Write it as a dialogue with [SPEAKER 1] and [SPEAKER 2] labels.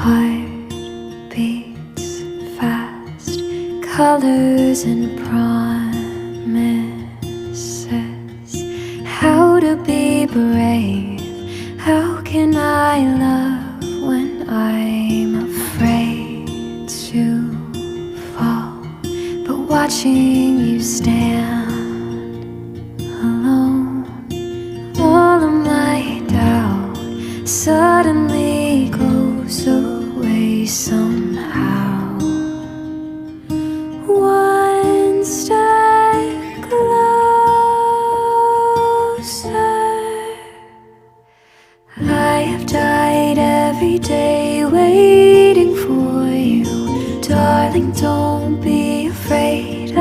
[SPEAKER 1] Heart beats fast, colors and promises. How to be brave, how can I love when I'm afraid to fall? But watching you stand alone, all of my doubt suddenly goes away somehow. One step closer. I have died every day waiting for you. Darling, don't be afraid.